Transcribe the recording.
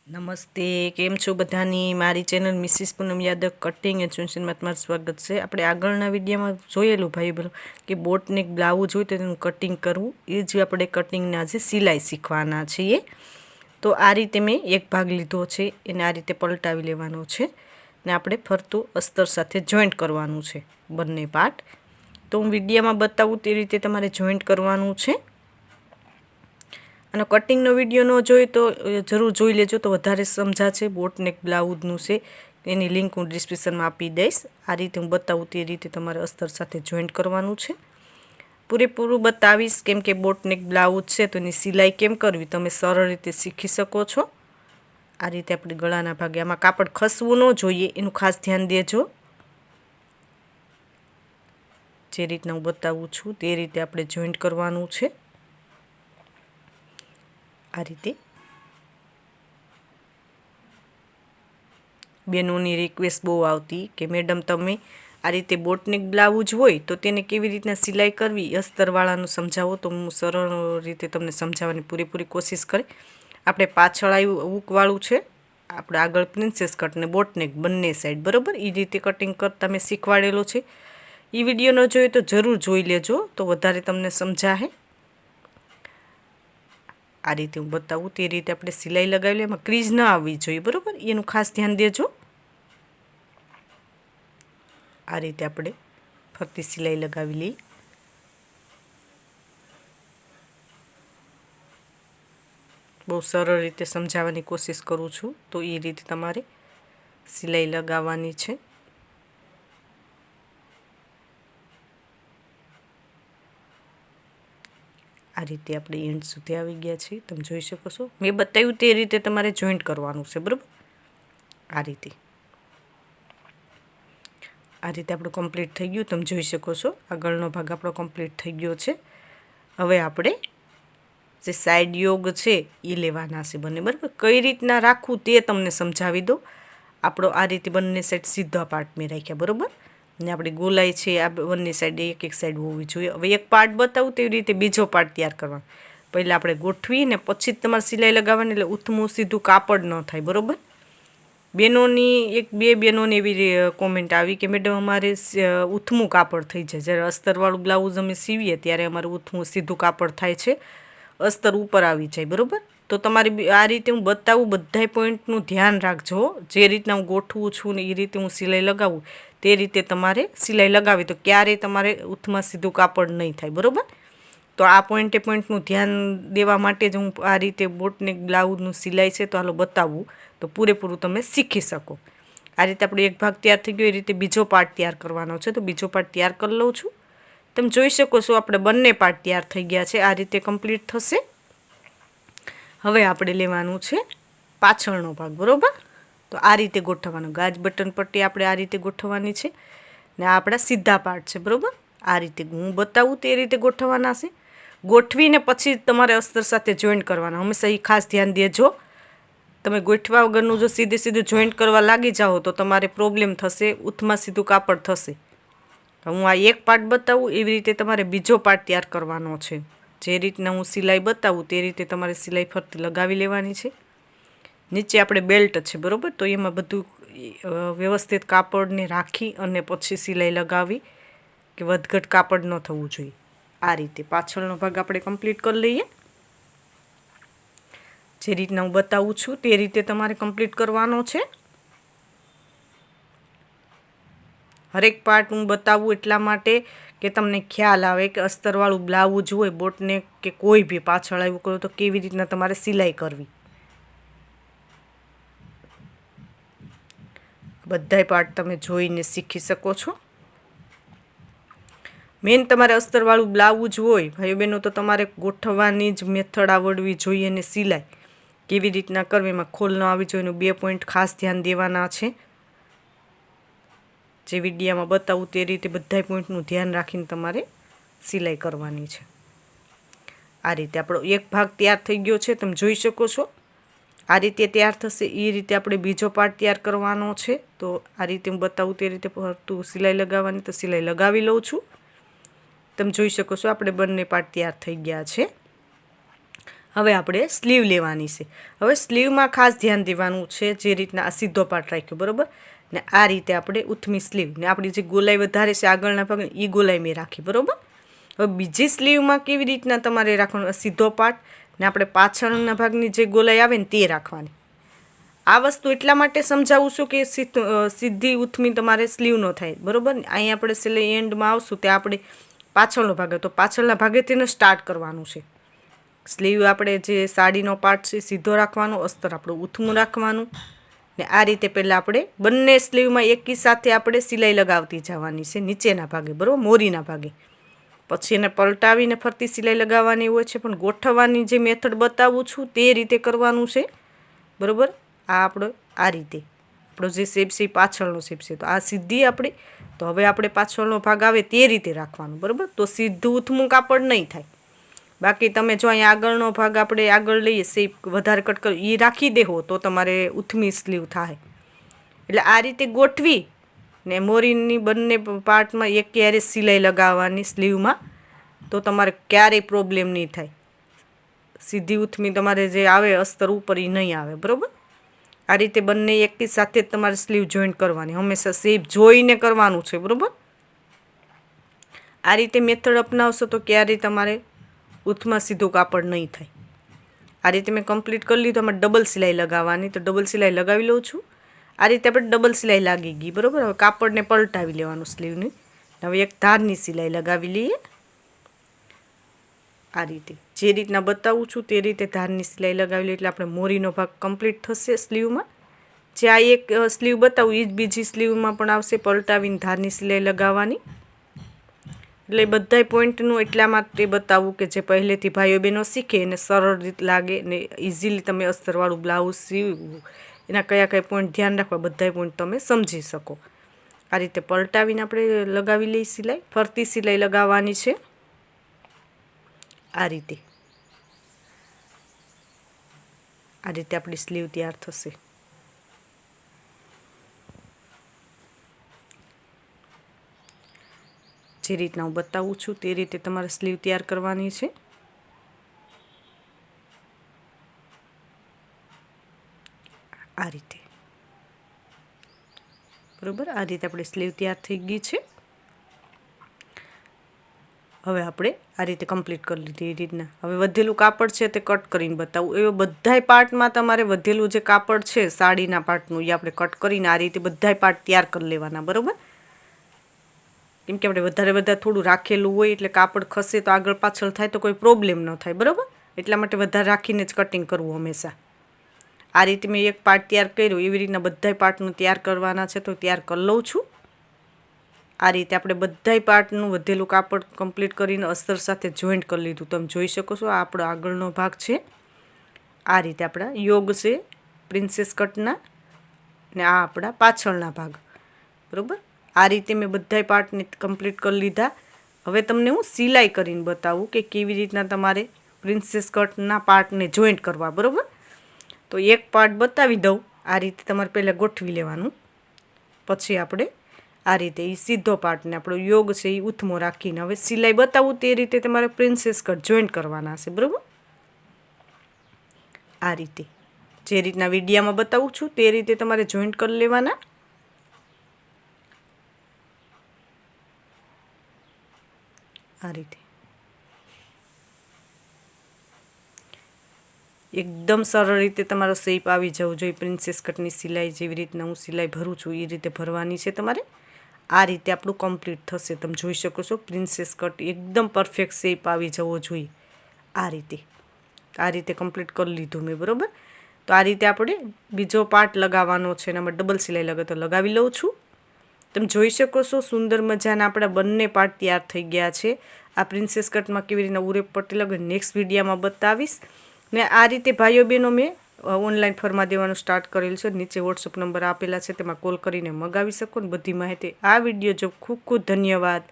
નમસ્તે, કેમ છો બધાની? મારી ચેનલ મિસિસ પૂનમ યાદવ કટિંગ એજ્યુકેશનમાં તમારું સ્વાગત છે. આપણે આગળના વિડીયોમાં જોયેલું ભાઈ બરો કે બોટનેક બ્લાઉઝ હોય તો તેનું કટિંગ કરવું, એ જ આપણે કટિંગના આજે સિલાઈ શીખવાના છીએ. તો આ રીતે મેં એક ભાગ લીધો છે, એને આ રીતે પલટાવી લેવાનો છે ને આપણે ફરતું અસ્તર સાથે જોઈન્ટ કરવાનું છે બંને પાર્ટ. તો હું વિડીયોમાં બતાવું તે રીતે તમારે જોઈન્ટ કરવાનું છે. અને કટિંગનો વિડીયો ન જોઈ તો જરૂર જોઈ લેજો, તો વધારે સમજાશે. બોટનેક બ્લાઉઝનું છે, એની લિંક હું ડિસ્ક્રિપ્શનમાં આપી દઈશ. આ રીતે હું બતાવું તે રીતે તમારે અસ્તર સાથે જોઈન્ટ કરવાનું છે. પૂરેપૂરું બતાવીશ, કેમ કે બોટનેક બ્લાઉઝ છે તો એની સિલાઈ કેમ કરવી તમે સરળ રીતે શીખી શકો છો. આ રીતે આપણે ગળાના ભાગે આમાં કાપડ ખસવું ન જોઈએ, એનું ખાસ ધ્યાન દેજો. જે રીતના હું બતાવું છું તે રીતે આપણે જોઈન્ટ કરવાનું છે. આ રીતે બહેનોની રિક્વેસ્ટ બહુ આવતી કે મેડમ તમે આ રીતે બોટનેક બ્લાઉઝ હોય તો તેને કેવી રીતના સિલાઈ કરવી અસ્તરવાળાનું સમજાવો. તો હું સરળ રીતે તમને સમજાવવાની પૂરેપૂરી કોશિશ કરી. આપણે પાછળ આવ્યું હૂકવાળું છે, આપણે આગળ પ્રિન્સેસ કટ ને બોટનેક બંને સાઈડ બરાબર એ રીતે કટિંગ કરતા મેં શીખવાડેલો છે. એ વિડીયો ન જોઈએ તો જરૂર જોઈ લેજો, તો વધારે તમને સમજાશે. આ રીતે હું બતાવું તે રીતે આપણે સિલાઈ લગાવી લઈએ. એમાં ક્રીઝ ન આવવી જોઈએ બરાબર, એનું ખાસ ધ્યાન દેજો. આ રીતે આપણે ફરતી સિલાઈ લગાવી લઈએ. બહુ સરળ રીતે સમજાવવાની કોશિશ કરું છું, તો એ રીતે તમારે સિલાઈ લગાવવાની છે. આ રીતે આપણે એન્ડ સુધી આવી ગયા છીએ, તમે જોઈ શકો છો. મેં બતાવ્યું તે રીતે તમારે જોઈન્ટ કરવાનું છે બરાબર. આ રીતે આપણું કમ્પ્લીટ થઈ ગયું, તમે જોઈ શકો છો. આગળનો ભાગ આપણો કમ્પ્લીટ થઈ ગયો છે. હવે આપણે જે સાઈડ યોગ છે એ લેવાના છે બંને બરાબર. કઈ રીતના રાખવું તે તમને સમજાવી દો. આપણો આ રીતે બંને સાઈડ સીધા પાર્ટ મેં રાખ્યા બરાબર. ને આપણી ગોલાઈ છે આ બંને સાઈડ એક સાઈડ હોવી જોઈએ. હવે એક પાર્ટ બતાવું તેવી રીતે બીજો પાર્ટ તૈયાર કરવાનો. પહેલાં આપણે ગોઠવી ને પછી જ તમારે સિલાઈ લગાવવાની, એટલે ઉથમું સીધું કાપડ ન થાય બરાબર. બે બહેનોની એવી કોમેન્ટ આવી કે મેડમ અમારે ઉથમું કાપડ થઈ જાય, જ્યારે અસ્તરવાળું બ્લાઉઝ અમે સીવીએ ત્યારે અમારે ઉથમું સીધું કાપડ થાય છે, અસ્તર ઉપર આવી જાય બરાબર. તો તમારે આ રીતે હું બતાવું, બધાય પોઈન્ટનું ધ્યાન રાખજો. જે રીતના હું ગોઠવું છું ને એ રીતે હું સિલાઈ લગાવું તે રીતે તમારે સિલાઈ લગાવી, તો ક્યારેય તમારે ઉથમાં સીધું કાપડ નહીં થાય બરાબર. તો આ પોઈન્ટનું ધ્યાન દેવા માટે જ હું આ રીતે બોટનેક બ્લાઉઝનું સિલાઈ છે તો હાલો બતાવું, તો પૂરેપૂરું તમે શીખી શકો. આ રીતે આપણો એક ભાગ તૈયાર થઈ ગયો, એ રીતે બીજો પાર્ટ તૈયાર કરવાનો છે. તો બીજો પાર્ટ તૈયાર કરી લઉં છું. તમે જોઈ શકો છો આપણે બંને પાર્ટ તૈયાર થઈ ગયા છે. આ રીતે કમ્પ્લીટ થશે. હવે આપણે લેવાનું છે પાછળનો ભાગ બરાબર. તો આ રીતે ગોઠવવાનો, ગાજ બટન પટ્ટી આપણે આ રીતે ગોઠવવાની છે ને આ આપણા સીધા પાર્ટ છે બરાબર. આ રીતે હું બતાવું તે રીતે ગોઠવવાના છે. ગોઠવીને પછી તમારે અસ્તર સાથે જોઈન્ટ કરવાના. હંમેશા એ ખાસ ધ્યાન દેજો. તમે ગોઠવા વગરનું જો સીધું જોઈન્ટ કરવા લાગી જાઓ તો તમારે પ્રોબ્લેમ થશે, ઉથમાં સીધું કાપડ થશે. હું આ એક પાર્ટ બતાવું એવી રીતે તમારે બીજો પાર્ટ તૈયાર કરવાનો છે. જે રીતના હું સિલાઈ બતાવું તે રીતે તમારે સિલાઈ ફરતી લગાવી લેવાની છે. નીચે આપણે બેલ્ટ છે બરાબર, તો એમાં બધું વ્યવસ્થિત કાપડને રાખી અને પછી સિલાઈ લગાવી કે વધઘટ કાપડ ન થવું જોઈએ. આ રીતે પાછળનો ભાગ આપણે કમ્પ્લીટ કરી લઈએ. જે રીતના હું બતાવું છું તે રીતે તમારે કમ્પ્લીટ કરવાનો છે. હરેક પાર્ટ હું બતાવું એટલા માટે કે તમને ખ્યાલ આવે કે અસ્તરવાળું બ્લાઉઝ હોય બોટનેક કે કોઈ બી પાછળ આવ્યું કરો તો કેવી રીતના તમારે સિલાઈ કરવી. બધાય પાર્ટ તમે જોઈને શીખી શકો છો. મેન તમારે અસ્તરવાળું બ્લાઉઝ હોય ભાઈ બહેનો તો તમારે ગોઠવવાની જ મેથડ આવડવી જોઈએ, અને સિલાઈ કેવી રીતના કરવી એમાં ખોલ ન આવી જોઈએ એનું 2 પોઈન્ટ ખાસ ધ્યાન દેવાના છે. જે વિડીયામાં બતાવું તે રીતે બધાય પોઈન્ટનું ધ્યાન રાખીને તમારે સિલાઈ કરવાની છે. આ રીતે આપણો એક ભાગ તૈયાર થઈ ગયો છે, તમે જોઈ શકો છો. આ રીતે તૈયાર થશે એ રીતે આપણે બીજો પાર્ટ તૈયાર કરવાનો છે. તો આ રીતે હું બતાવું તે રીતે ફરતું સિલાઈ લગાવવાની, તો સિલાઈ લગાવી લઉં છું. તમે જોઈ શકો છો આપણે બંને પાર્ટ તૈયાર થઈ ગયા છે। હવે આપણે સ્લીવ લેવાની છે। હવે સ્લીવમાં ખાસ ધ્યાન દેવાનું છે, જે રીતના આ સીધો પાર્ટ રાખ્યો બરાબર ને આ રીતે આપણે ઉથમી સ્લીવ ને આપણી જે ગોલાઈ વધારે છે આગળના ભાગે એ ગોલાઈ મેં રાખી બરાબર। હવે બીજી સ્લીવમાં કેવી રીતના તમારે રાખવાનું, સીધો પાર્ટ ને આપણે પાછળના ભાગની જે ગોલાઈ આવે ને તે રાખવાની। આ વસ્તુ એટલા માટે સમજાવું છું કે સીધી ઉથમી તમારે સ્લીવ ન થાય બરાબર। અહીં આપણે છેલ્લે એન્ડમાં આવશું ત્યાં આપણે પાછળનો ભાગ, તો પાછળના ભાગે તેને સ્ટાર્ટ કરવાનું છે। સ્લીવ આપણે જે સાડીનો પાર્ટ છે સીધો રાખવાનો, અસ્તર આપણું ઉથમું રાખવાનું ને આ રીતે પહેલાં આપણે બંને સ્લીવમાં એકી સાથે આપણે સિલાઈ લગાવતી જવાની છે નીચેના ભાગે બરાબર, મોરીના ભાગે। પછી એને પલટાવીને ફરતી સિલાઈ લગાવવાની હોય છે, પણ ગોઠવવાની જે મેથડ બતાવું છું તે રીતે કરવાનું છે બરાબર। આ આપણો આ રીતે આપણો જે શેપ છે એ પાછળનો શેપ છે, તો આ સીધી આપણી, તો હવે આપણે પાછળનો ભાગ આવે તે રીતે રાખવાનું બરાબર, તો સીધું ઉથમું કાપડ નહીં થાય। બાકી તમે જો અહીંયા આગળનો ભાગ આપણે આગળ લઈએ શેપ વધારે કટ કરો એ રાખી દેવો તો તમારે ઉથમી સ્લીવ થાય। એટલે આ રીતે ગોઠવી ને મોરીની બંને પાર્ટમાં એક ક્યારે સિલાઈ લગાવવાની સ્લીવમાં, તો તમારે ક્યારેય પ્રોબ્લેમ નહીં થાય। સીધી ઉથમી તમારે જે આવે અસ્તર ઉપર એ નહીં આવે બરાબર। આ રીતે બંને એકી સાથે જ તમારે સ્લીવ જોઈન્ટ કરવાની, હંમેશા શેપ જોઈને કરવાનું છે બરાબર। આ રીતે મેથડ અપનાવશો તો ક્યારેય તમારે ઉથમાં સીધું કાપડ નહીં થાય। આ રીતે મેં કમ્પ્લીટ કરી લીધું। આમાં ડબલ સિલાઈ લગાવવાની, તો ડબલ સિલાઈ લગાવી લઉં છું। આ રીતે આપણે ડબલ સિલાઈ લાગી ગઈ બરાબર। હવે કાપડને પલટાવી લેવાનું સ્લીવની, હવે એક ધારની સિલાઈ લગાવી લઈએ। આ રીતે જે રીતના બતાવું છું તે રીતે ધારની સિલાઈ લગાવી લઈએ એટલે આપણે મોરીનો ભાગ કમ્પ્લીટ થશે સ્લીવમાં। જે આ એક સ્લીવ બતાવું એ જ બીજી સ્લીવમાં પણ આવશે, પલટાવીને ધારની સિલાઈ લગાવવાની। એટલે બધાય પોઈન્ટનું એટલા માટે બતાવું કે જે પહેલેથી ભાઈઓ બહેનો શીખે એને સરળ રીત લાગે ને ઇઝીલી તમે અસ્તરવાળું બ્લાઉઝ સીવવું, એના કયા કયા પોઈન્ટ ધ્યાન રાખવા બધાય પોઈન્ટ તમે સમજી શકો। આ રીતે પલટાવીને આપણે લગાવી લઈએ સિલાઈ, ફરતી સિલાઈ લગાવવાની છે આ રીતે। આ રીતે આપણી સ્લીવ તૈયાર થશે। જે રીતના હું બતાવું છું તે રીતે તમારે સ્લીવ તૈયાર કરવાની છે। આ રીતે બરાબર, આ રીતે આપણી સ્લીવ તૈયાર થઈ ગઈ છે। હવે આપણે આ રીતે કમ્પ્લીટ કરી લીધી એ રીતના। હવે વધેલું કાપડ છે તે કટ કરીને બતાવું। એવા બધાય પાર્ટમાં તમારે વધેલું જે કાપડ છે સાડીના પાર્ટનું એ આપણે કટ કરીને આ રીતે બધાય પાર્ટ તૈયાર કરી લેવાના બરાબર। કેમ કે આપણે વધારે થોડું રાખેલું હોય એટલે કાપડ ખસે તો આગળ પાછળ થાય તો કોઈ પ્રોબ્લેમ ન થાય બરાબર, એટલા માટે વધારે રાખીને જ કટિંગ કરવું હંમેશા। આ રીતે મેં એક પાર્ટ તૈયાર કર્યો, એવી રીતના બધાય પાર્ટનું તૈયાર કરવાના છે તો તૈયાર કરી લઉં છું। આ રીતે આપણે બધાય પાર્ટનું વધેલું કાપડ કમ્પ્લીટ કરીને અસ્તર સાથે જોઈન્ટ કરી લીધું। તમે જોઈ શકો છો આ આપણો આગળનો ભાગ છે। આ રીતે આપણા યોગ છે પ્રિન્સેસ કટના ને આ આપણા પાછળના ભાગ બરાબર। આ રીતે મેં બધાય પાર્ટને કમ્પ્લીટ કરી લીધા। હવે તમને હું સિલાઈ કરીને બતાવું કે કેવી રીતના તમારે પ્રિન્સેસ કટના પાર્ટને જોઈન્ટ કરવા બરાબર। તો એક પાર્ટ બતાવી દઉં। આ રીતે તમારે પહેલાં ગોઠવી લેવાનું, પછી આપણે આ રીતે એ સીધો પાર્ટને આપણો યોગ છે એ ઉથમો રાખીને હવે સિલાઈ બતાવું તે રીતે તમારે પ્રિન્સેસ કટ જોઈન્ટ કરવાના છે બરાબર। આ રીતે જે રીતના વિડીયામાં બતાવું છું તે રીતે તમારે જોઈન્ટ કરી લેવાના। આ રીતે એકદમ સરળ રીતે તમારો શેપ આવી જવો જોઈએ। પ્રિન્સેસ કટની સિલાઈ જેવી રીતના હું સિલાઈ ભરું છું એ રીતે ભરવાની છે તમારે। આ રીતે આપણું કમ્પ્લીટ થશે। તમે જોઈ શકો છો પ્રિન્સેસ કટ એકદમ પરફેક્ટ શેપ આવી જવો જોઈએ। આ રીતે કમ્પ્લીટ કરી લીધું મેં બરાબર। તો આ રીતે આપણે બીજો પાર્ટ લગાવવાનો છે, એનામાં ડબલ સિલાઈ લગાવે તો લગાવી લઉં છું। તમે જોઈ શકો છો સુંદર મજાના આપણા બંને પાર્ટ તૈયાર થઈ ગયા છે। આ પ્રિન્સેસ કટમાં કેવી રીતના ઉરેપ પટ્ટી લગાવી નેક્સ્ટ વિડીયોમાં બતાવીશ। ને આ રીતે ભાઈઓ બહેનો મેં ઓનલાઈન ફરમા દેવાનું સ્ટાર્ટ કરેલું છે। નીચે વોટ્સઅપ નંબર આપેલા છે, તેમાં કોલ કરીને મગાવી શકો ને બધી માહિતી। આ વિડીયો જો ખૂબ ધન્યવાદ।